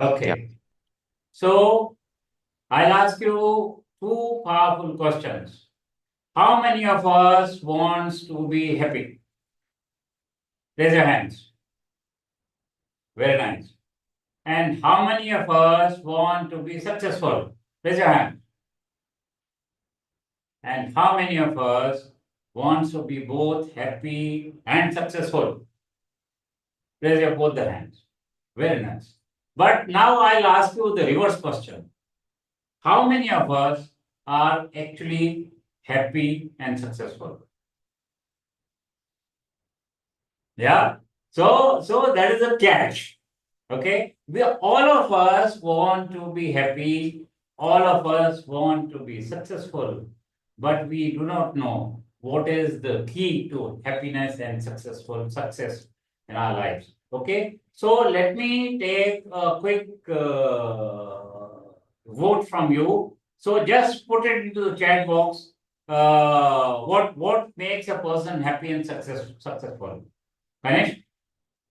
Okay. So I'll ask you two powerful questions. How many of us wants to be happy? Raise your hands. Very nice. And how many of us want to be successful? Raise your hand. And how many of us wants to be both happy and successful? Raise your both the hands. Very nice. But now I'll ask you the reverse question. How many of us are actually happy and successful? Yeah. So that is a catch. Okay. We all of us want to be happy. All of us want to be successful, but we do not know what is the key to happiness and success in our lives. Okay. So let me take a quick vote from you. So just put it into the chat box. What makes a person happy and successful? Ganesh,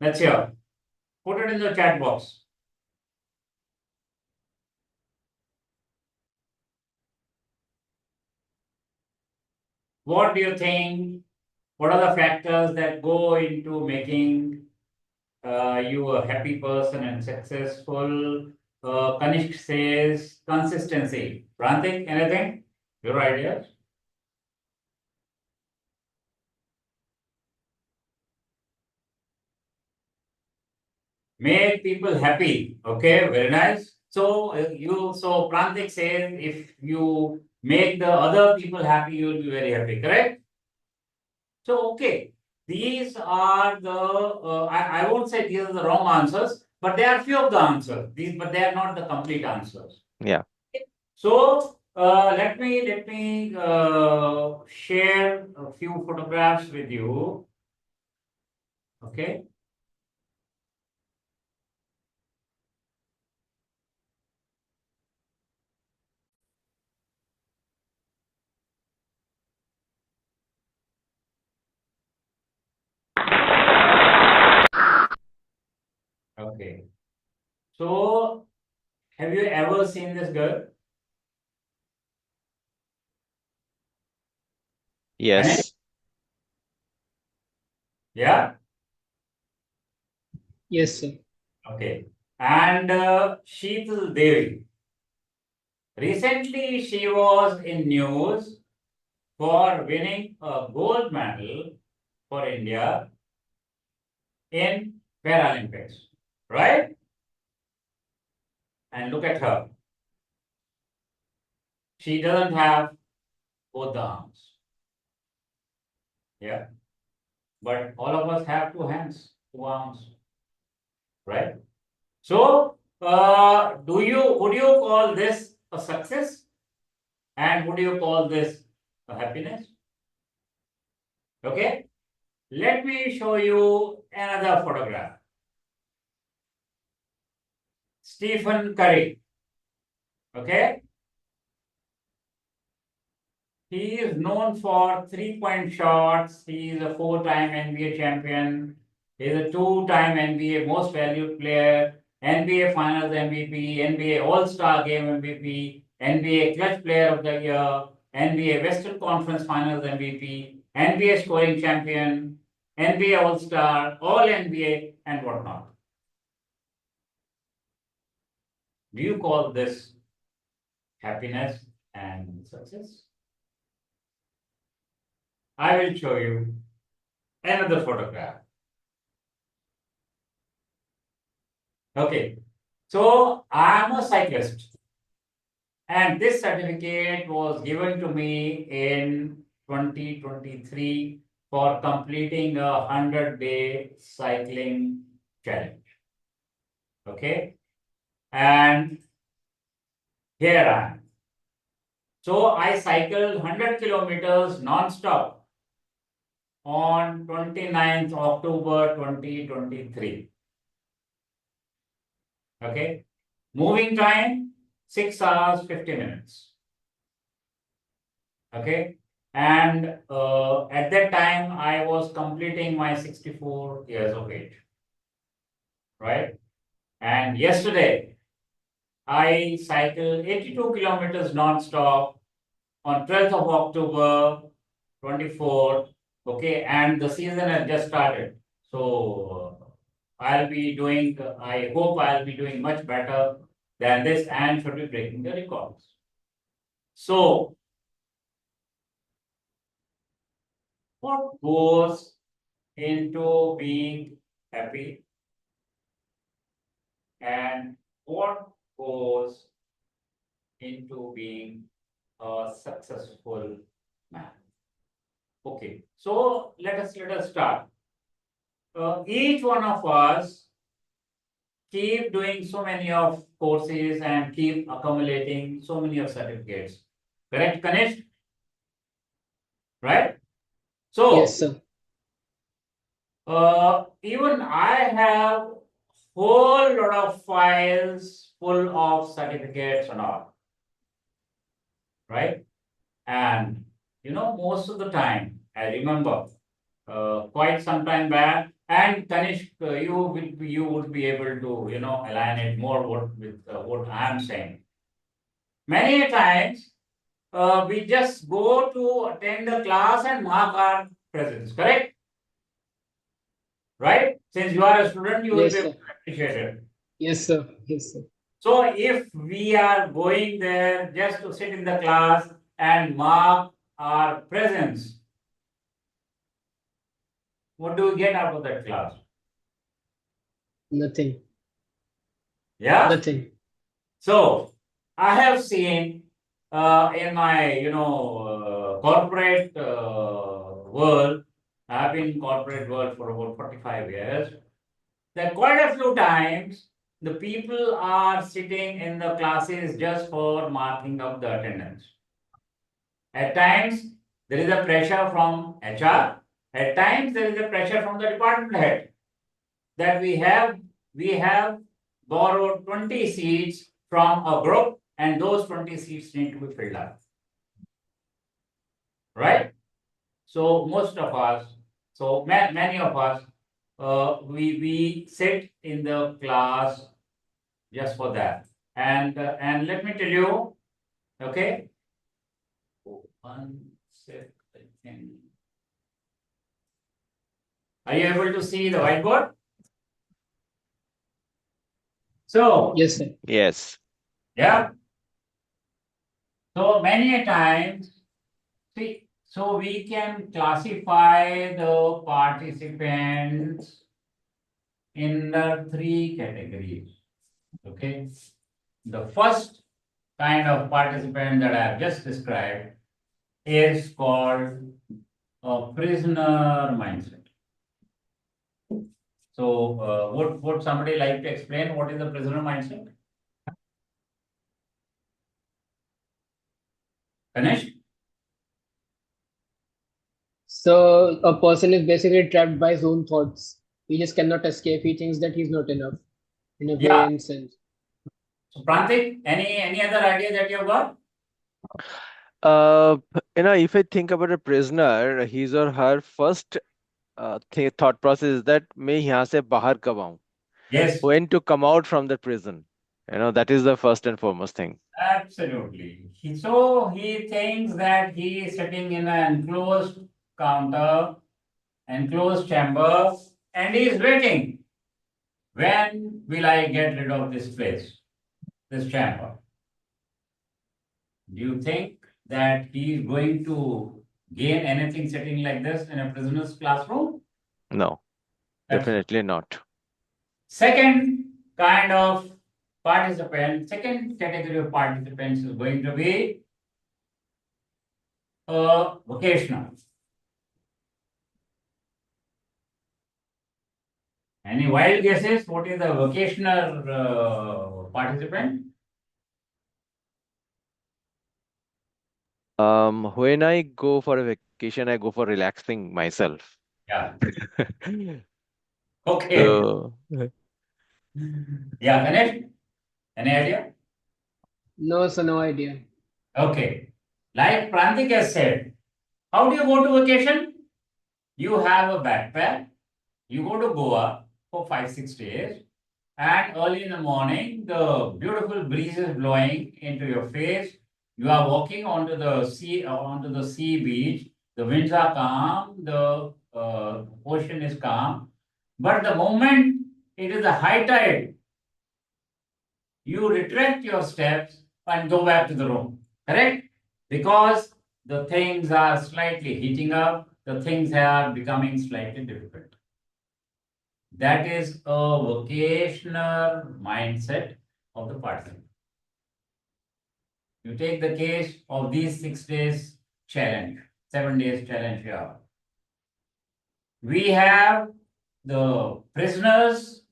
let's hear. Put it in the chat box. What do you think? What are the factors that go into making you a happy person and successful? Kanishk says consistency. Prantik, anything? Your ideas? Make people happy. Okay, very nice. So Prantik says if you make the other people happy, you will be very happy. Correct? So, okay, these are I won't say these are the wrong answers, but they are few of the answers. But they are not the complete answers. Yeah. So, let me share a few photographs with you. Okay. Okay. So, have you ever seen this girl? Ganesh? Yes. Yeah. Yes, sir. Okay. And Sheetal Devi. Recently, she was in news for winning a gold medal for India in Paralympics, right? And look at her. She doesn't have both the arms. Yeah. But all of us have two hands, two arms, right? So, would you call this a success? And would you call this a happiness? Okay. Let me show you another photograph. Stephen Curry. Okay. He is known for three-point shots. He is a four-time NBA champion. He is a two-time NBA most valued player, NBA Finals MVP, NBA All-Star Game MVP, NBA Clutch Player of the Year, NBA Western Conference Finals MVP, NBA Scoring Champion, NBA All-Star, All NBA, and whatnot. Do you call this happiness and success? I will show you another photograph. Okay, so I am a cyclist, and this certificate was given to me in 2023 for completing a 100-day cycling challenge. Okay, and here I am. So I cycled 100 kilometers non-stop on 29th October 2023. Okay, moving time 6 hours 50 minutes. Okay, and at that time I was completing my 64 years of age, right? And yesterday I cycle 82 kilometers non-stop on 12th of October 24. Okay, and the season has just started. So I'll be doing, I hope I'll be doing much better than this and should be breaking the records. So, what goes into being happy and what goes into being a successful man? Okay, so let us start. Each one of us keep doing so many of courses and keep accumulating so many of certificates. Correct, Kanish? Right? Yes, So, sir. even I have whole lot of files full of certificates and all, right? And most of the time, I remember quite some time back, and Tanishq, you would be able to align it more with what I am saying. Many a times, we just go to attend the class and mark our presence, correct? Right? Since you are a student, you will be Yes, able sir. to appreciate it. Yes, sir. Yes, sir. So if we are going there just to sit in the class and mark our presence, what do we get out of that class? Nothing. Yeah. Nothing. So I have seen in my corporate world. I've been in corporate world for about 45 years. That quite a few times the people are sitting in the classes just for marking up the attendance. At times, there is a pressure from HR. At times, there is a pressure from the department head that we have borrowed 20 seats from a group, and those 20 seats need to be filled up. Right? So most of us, many of us, we sit in the class just for that. And let me tell you, okay, one second. Are you able to see the whiteboard? So, Yes, sir. Yes. yeah, so many a times, see, so we can classify the participants in the three categories. Okay, the first kind of participant that I have just described is called a prisoner mindset. So, would somebody like to explain what is the prisoner mindset? Ganesh? So a person is basically trapped by his own thoughts. He just cannot escape. He thinks that he's not enough in a way Yeah. and sense. So, Prantik, any other idea that you have got? If I think about a prisoner, his or her first thought process is that मैं यहाँ से बाहर कब आऊं? Yes, When to come out from the prison? That is the first and foremost thing. absolutely. So he thinks that he is sitting in an enclosed counter, enclosed chamber, and he is waiting. When will I get rid of this place, this chamber? Do you think that he is going to gain anything sitting like this in a prisoner's classroom? No, Absolutely. definitely not. Second kind of participant, second category of participants is going to be vocational. Any wild guesses? What is the vocational participant? When I go for a vacation, I go for relaxing myself. Yeah. Okay. So, Yeah, Ganesh, any idea? No, sir, no idea. Okay. Like Prantik has said, how do you go to vacation? You have a backpack, you go to Goa for 5, 6 days, and early in the morning, the beautiful breeze is blowing into your face. You are walking onto the sea beach. The winds are calm, the ocean is calm. But the moment it is a high tide, you retract your steps and go back to the room. Correct? Because the things are slightly heating up, the things are becoming slightly difficult. That is a vocational mindset of the participant. You take the case of these 6 days challenge, 7 days challenge here. We have the prisoners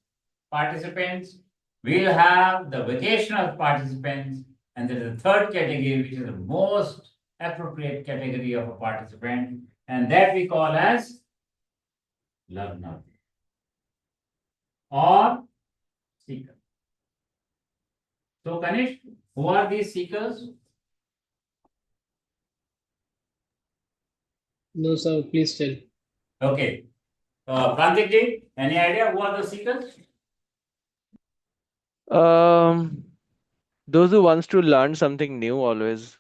participants, we'll have the vocational participants, and there is a third category, which is the most appropriate category of a participant, and that we call as learner or seeker. So, Kanish, who are these seekers? No, sir, please tell. Okay. Prantik ji, any idea who are the seekers? Um, those who wants to learn something new always.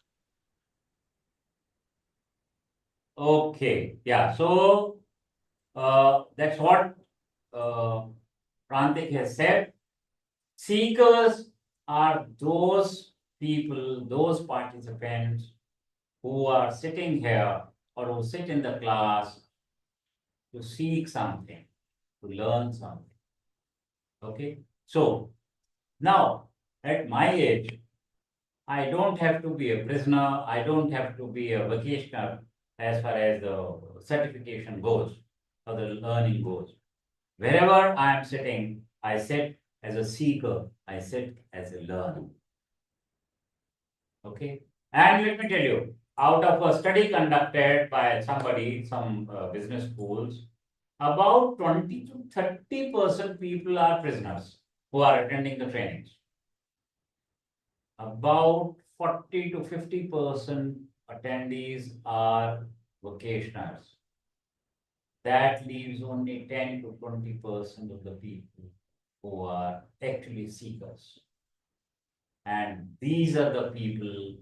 Okay. Yeah. So, that's what uh, Prantik has said. Seekers are those people, those participants who are sitting here or who sit in the class to seek something, to learn something. Okay. So now at my age, I don't have to be a prisoner, I don't have to be a vacationer as far as the certification goes or the learning goes. Wherever I am sitting, I sit as a seeker, I sit as a learner. Okay. And let me tell you, out of a study conducted by somebody, some business schools, about 20 to 30% people are prisoners who are attending the trainings. About 40 to 50% attendees are vocationers. That leaves only 10 to 20% of the people who are actually seekers. And these are the people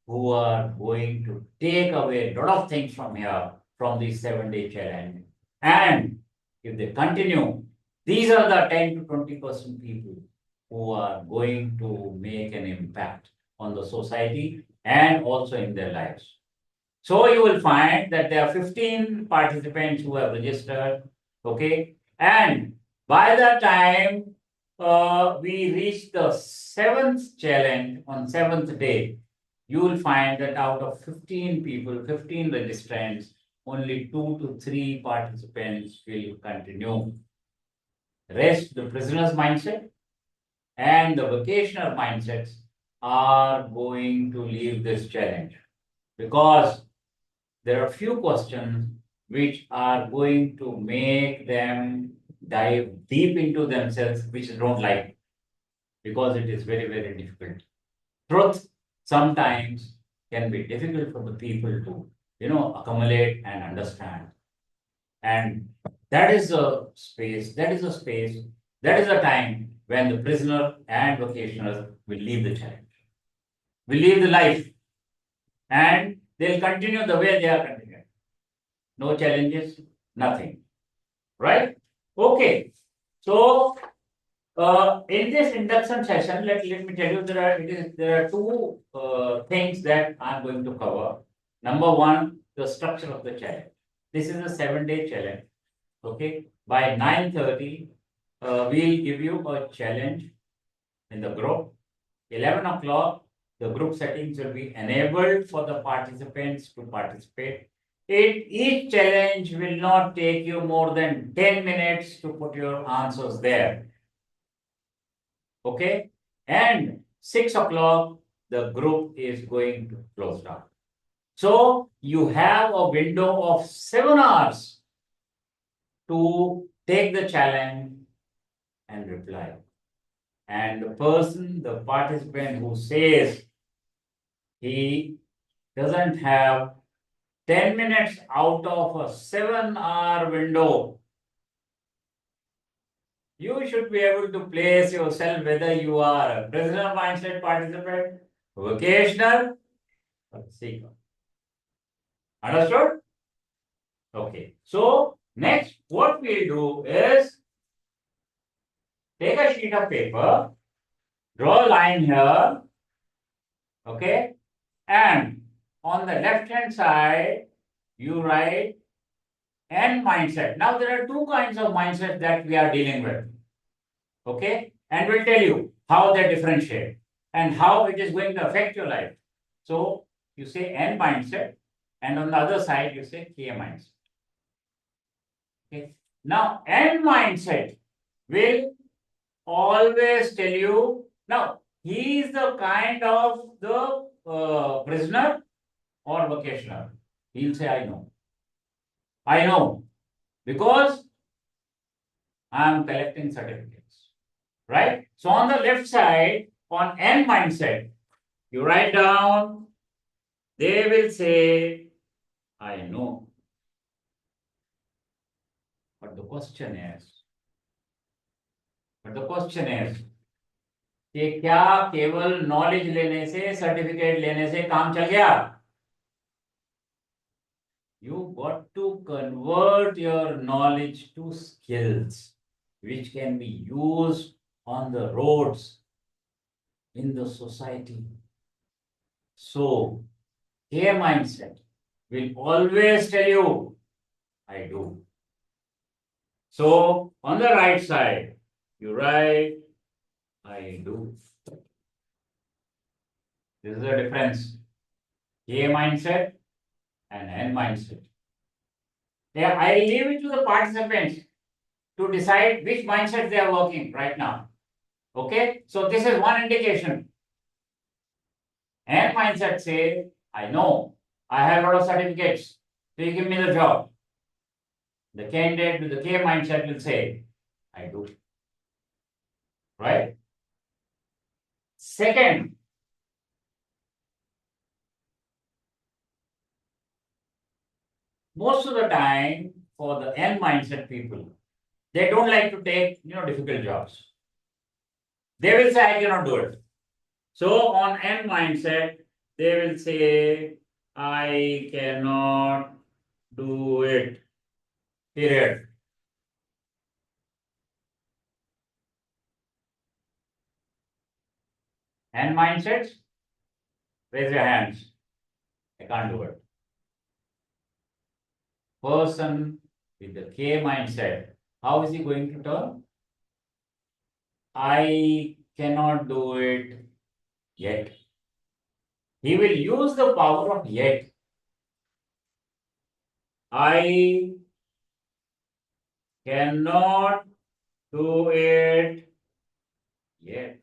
who are going to take away a lot of things from here, from this 7 day challenge. And if they continue, these are the 10 to 20% people who are going to make an impact on the society and also in their lives. So you will find that there are 15 participants who have registered, okay? And by the time we reach the seventh challenge on seventh day, you will find that out of 15 people, 15 registrants, only 2 to 3 participants will continue. Rest, the prisoner's mindset and the vocational mindsets are going to leave this challenge because there are few questions which are going to make them dive deep into themselves, which they don't like because it is very, very difficult. Truth sometimes can be difficult for the people to, accumulate and understand. And that is a space, that is a time when the prisoner and vocationers will leave the challenge, will leave the life, and they'll continue the way they are continuing. No challenges, nothing. Right? Okay. So in this induction session, let me tell you there are two things that I'm going to cover. Number one, the structure of the challenge. This is a 7 day challenge. Okay. By 9:30, we'll give you a challenge in the group. 11 o'clock, the group settings will be enabled for the participants to participate. Each challenge will not take you more than 10 minutes to put your answers there. Okay? And 6 o'clock, the group is going to close down. So you have a window of 7 hours to take the challenge and reply. And the participant who says he doesn't have 10 minutes out of a 7-hour window, You should be able to place yourself whether you are a prisoner mindset participant, vocational, or seeker. Understood? Okay. So next, what we'll do is take a sheet of paper, draw a line here, okay, and on the left hand side, you write N mindset. Now there are two kinds of mindset that we are dealing with, okay, and we'll tell you how they differentiate and how it is going to affect your life. So you say N mindset, and on the other side you say K mindset. Okay. Now N mindset will always tell you. Now he is the kind of the prisoner or vocational. He'll say, I know, because I am collecting certificates, right? So on the left side, on N mindset, you write down, they will say, I know. But the question is कि क्या केवल knowledge लेने से certificate लेने से काम चल गया? You got to convert your knowledge to skills which can be used on the roads in the society. So, A mindset will always tell you, I do. So, on the right side, you write, I do. This is the difference. A mindset and N mindset. Yeah, I leave it to the participants to decide which mindset they are working right now. Okay, so this is one indication. N mindset say, I know, I have a lot of certificates, so you give me the job. The candidate with the K mindset will say, I do. Right? Second, most of the time for the N mindset people, they don't like to take difficult jobs. They will say, I cannot do it. So on N mindset, they will say, I cannot do it. Period. N mindsets, raise your hands. I can't do it. Person with the K mindset, how is he going to turn? I cannot do it yet. He will use the power of yet. I cannot do it yet.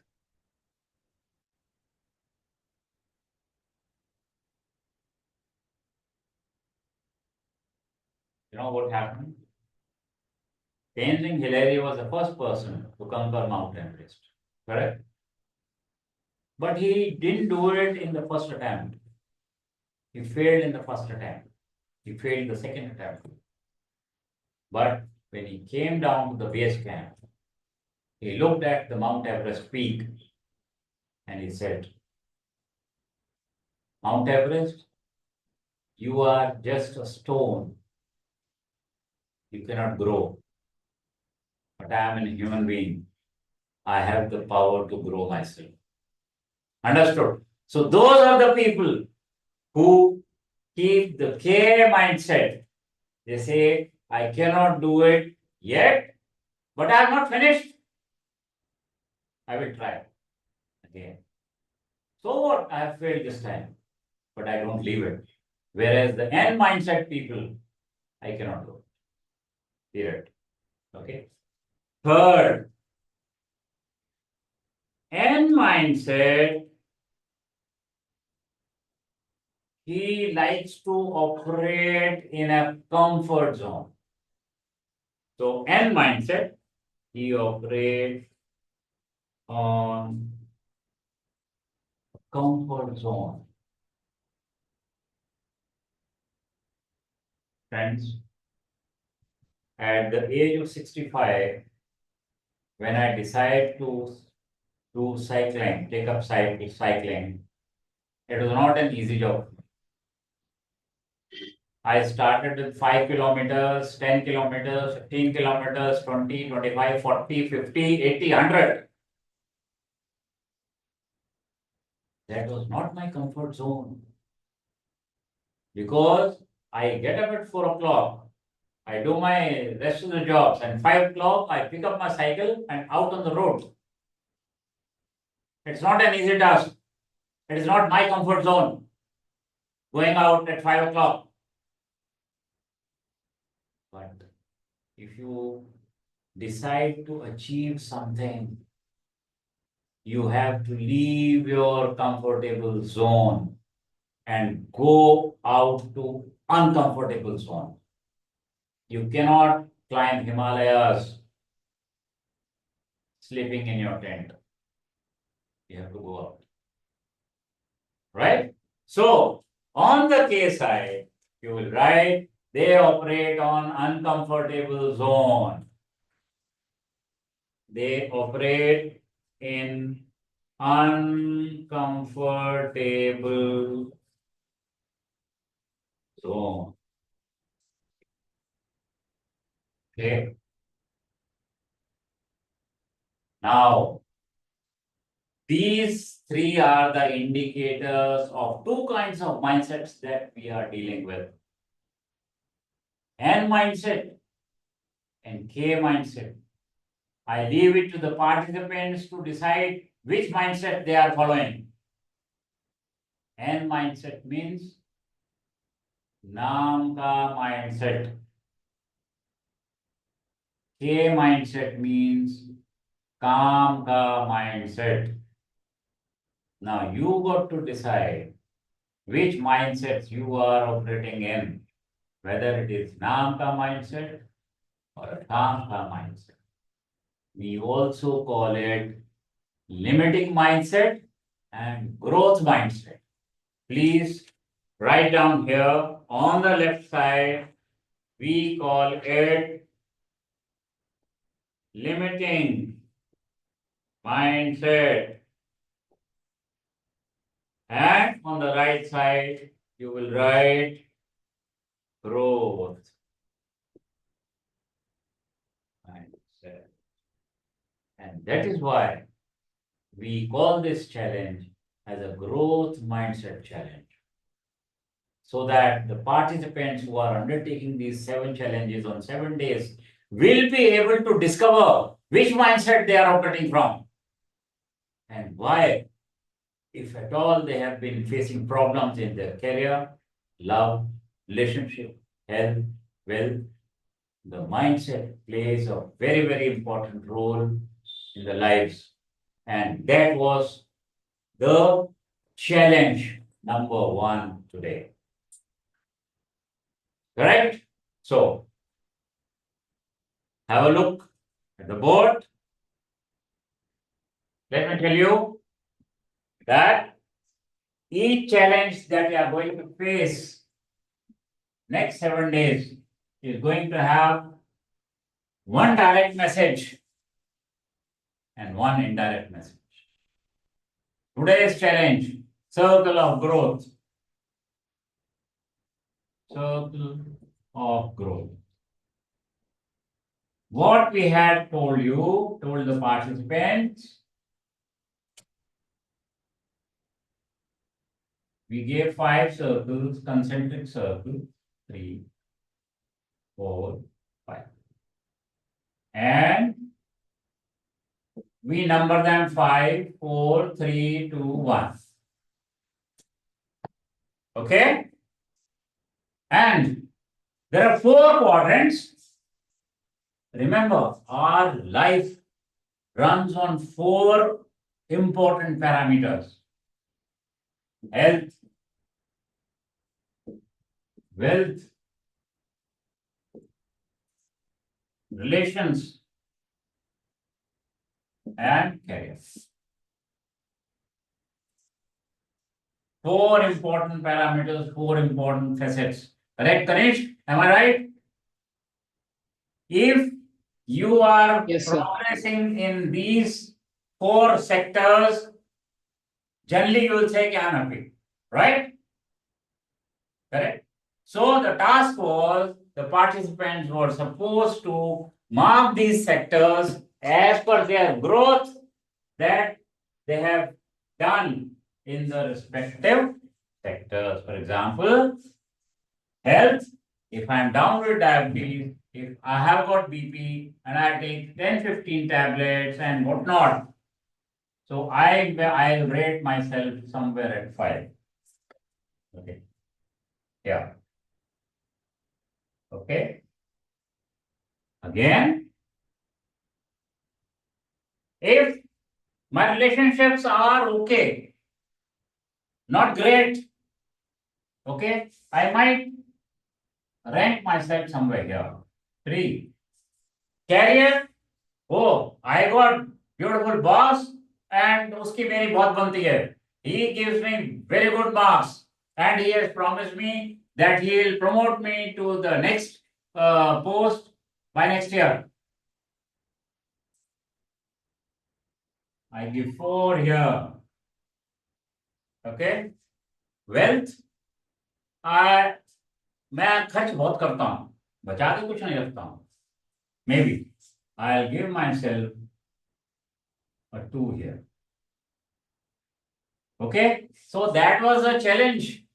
You know what happened? Tenzing Hillary was the first person to conquer Mount Everest. Correct? But he didn't do it in the first attempt. He failed in the first attempt. He failed in the second attempt. But when he came down to the base camp, he looked at the Mount Everest peak and he said, Mount Everest, you are just a stone. You cannot grow. But I am a human being. I have the power to grow myself. Understood? So those are the people who keep the K mindset. They say, I cannot do it yet, but I am not finished. I will try again. So what? I have failed this time, but I don't leave it. Whereas the N mindset people, I cannot do it. Period. Okay. Third, N mindset, he likes to operate in a comfort zone. So N mindset, he operates on comfort zone. Friends, at the age of 65, when I decide to do cycling, take up cycling, it was not an easy job. I started with 5 kilometers, 10 kilometers, 15 kilometers, 20, 25, 40, 50, 80, 100. That was not my comfort zone. Because I get up at 4 o'clock, I do my rest of the jobs, and 5 o'clock I pick up my cycle and out on the road. It's not an easy task. It is not my comfort zone. Going out at 5 o'clock. But if you decide to achieve something, you have to leave your comfortable zone and go out to uncomfortable zone. You cannot climb Himalayas sleeping in your tent. You have to go out. Right? So, on the K side, you will write they operate on uncomfortable zone. They operate in uncomfortable zone. Okay. Now, these three are the indicators of two kinds of mindsets that we are dealing with. N mindset and K mindset. I leave it to the participants to decide which mindset they are following. N mindset means नाम का mindset. K mindset means काम का mindset. Now you got to decide which mindsets you are operating in, whether it is नाम का mindset or a काम का mindset. We also call it limiting mindset and growth mindset. Please write down here on the left side, we call it limiting mindset. And on the right side, you will write growth mindset. And that is why we call this challenge as a growth mindset challenge. So that the participants who are undertaking these 7 challenges on 7 days will be able to discover which mindset they are operating from and why, if at all they have been facing problems in their career, love, relationship, health, wealth, the mindset plays a very, very important role in the lives. And that was the challenge number 1 today. Correct? So, have a look at the board. Let me tell you that each challenge that you are going to face next 7 days is going to have one direct message and one indirect message. Today's challenge, circle of growth. Circle of growth. What we had told the participants, we gave 5 circles, concentric circle, 3, 4, 5. And we number them 5, 4, 3, 2, 1. Okay? And there are 4 quadrants. Remember, our life runs on 4 important parameters: health, wealth, relations, and career. 4 important parameters, 4 important facets. Correct, Kanish? Am I right? If you are Yes, sir. progressing in these four sectors, generally you will say, I'm happy, right? Correct? So the task was the participants were supposed to mark these sectors as per their growth that they have done in the respective sectors. For example, health, if I am down with diabetes, if I have got BP and I take 10, 15 tablets and whatnot, so I'll rate myself somewhere at 5. Okay. Yeah. Okay. Again, if my relationships are okay, not great, okay, I might rank myself somewhere here. 3. Career, oh, I got beautiful boss and उसकी मेरी बहुत बनती है. He gives me very good marks and he has promised me that he will promote me to the next post by next year. I give 4 here. Okay. Wealth, I मैं खर्च बहुत करता हूँ, बचा के कुछ नहीं रखता हूँ. Maybe I'll give myself a 2 here. Okay, so that was a challenge,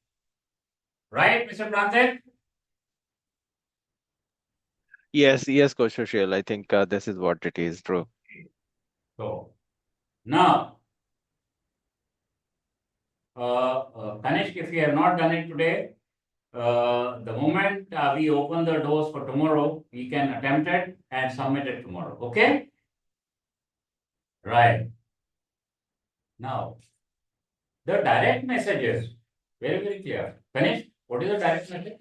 right, Mr. Pranthek? Yes, Coach Sushil. I think this is what it is. True. So now, Kanishk, if you have not done it today, the moment we open the doors for tomorrow, we can attempt it and submit it tomorrow. Okay? Right. Now, the direct messages, very clear. Kanishk, what is the direct message?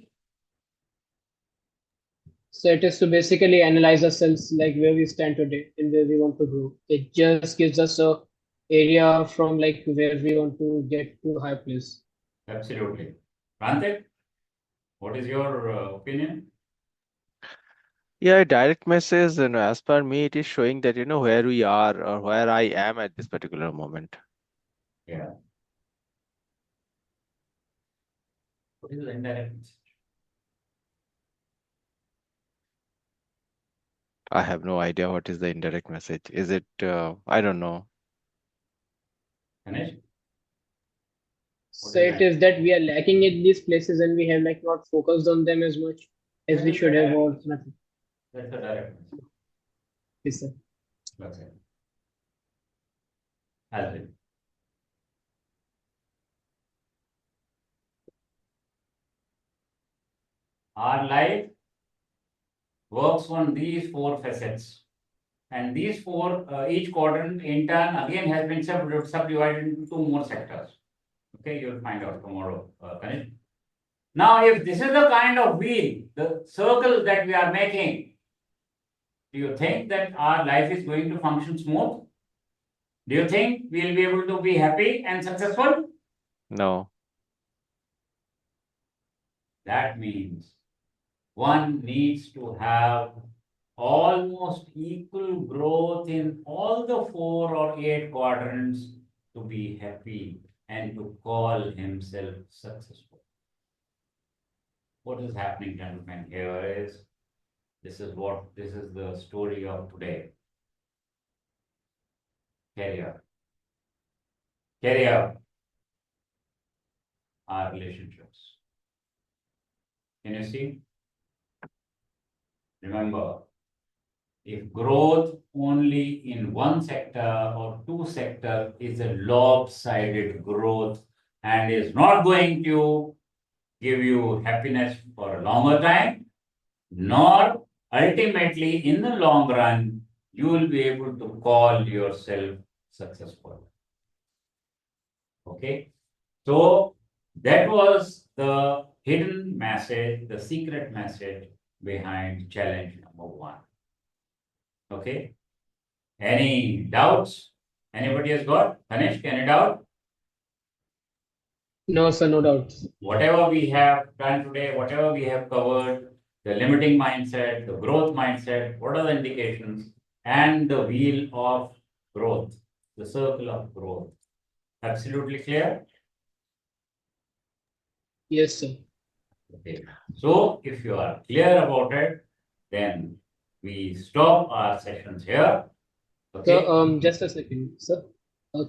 So it is to basically analyze ourselves like where we stand today and where we want to go. It just gives us a area from like where we want to get to a high place. Absolutely. Pranthek, what is your opinion? Yeah, direct message, as per me, it is showing that, where we are or where I am at this particular moment. Yeah. What is the indirect message? I have no idea what is the indirect message. Is it, I don't know. Ganesh? So it is that we are lacking in these places and we have like not focused on them as much as we should have or nothing. That's the direct message. Yes, sir. That's it. Has it. Our life works on these 4 facets. And these 4, each quadrant in turn again has been subdivided into 2 more sectors. Okay, you'll find out tomorrow, Ganesh. Now, if this is the kind of wheel, the circle that we are making, do you think that our life is going to function smooth? Do you think we'll be able to be happy and successful? No. That means one needs to have almost equal growth in all the 4 or 8 quadrants to be happy and to call himself successful. What is happening, gentlemen, here is this is the story of today. Career, our relationships. Can you see? Remember, if growth only in one sector or 2 sector is a lopsided growth and is not going to give you happiness for a longer time, nor ultimately in the long run, you will be able to call yourself successful. Okay, so that was the hidden message, the secret message behind challenge number 1. Okay, any doubts? Anybody has got? Kanishk, any doubt? No, sir, no doubt. Whatever we have done today, whatever we have covered, the limiting mindset, the growth mindset, what are the indications, and the wheel of growth, the circle of growth. Absolutely clear? Yes, sir. Okay. So if you are clear about it, then we stop our sessions here. So, Okay. just a second, sir.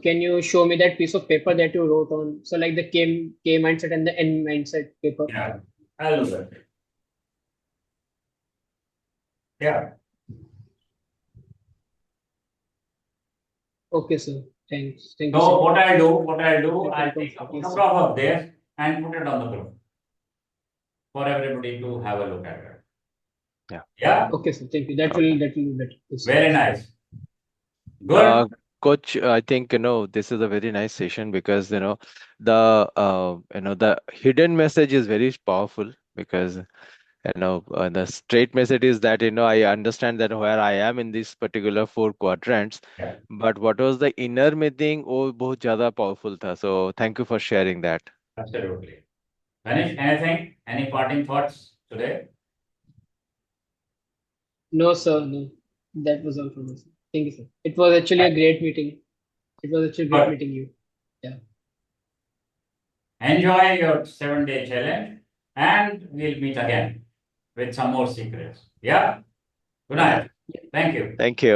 Can you show me that piece of paper that you wrote on? So, like the K mindset and the N mindset paper. Yeah, I'll do that. Yeah. Okay, sir. Thanks. Thank you so So much. what I'll do, That will I'll take a confirm. Yes, sir. photograph of this and put it on the group for everybody to have a look at it. Yeah. Yeah, Okay, sir. Thank you. That will be better. Yes, sir. very nice. Uh, Good. Coach, I think this is a very nice session because the hidden message is very powerful because the straight message is that I understand that where I am in these particular four quadrants, Yeah, but what was the inner meaning? Oh, बहुत ज़्यादा powerful था. So thank you for sharing that. absolutely. Manish, anything? Any parting thoughts today? No, sir. No. That was all from us. Thank you, sir. It was actually a great meeting. It was actually great Good. meeting you. Yeah. Enjoy your 7-day challenge and we'll meet again with some more secrets. Yeah. Good Yeah. night. Thank you. Thank you.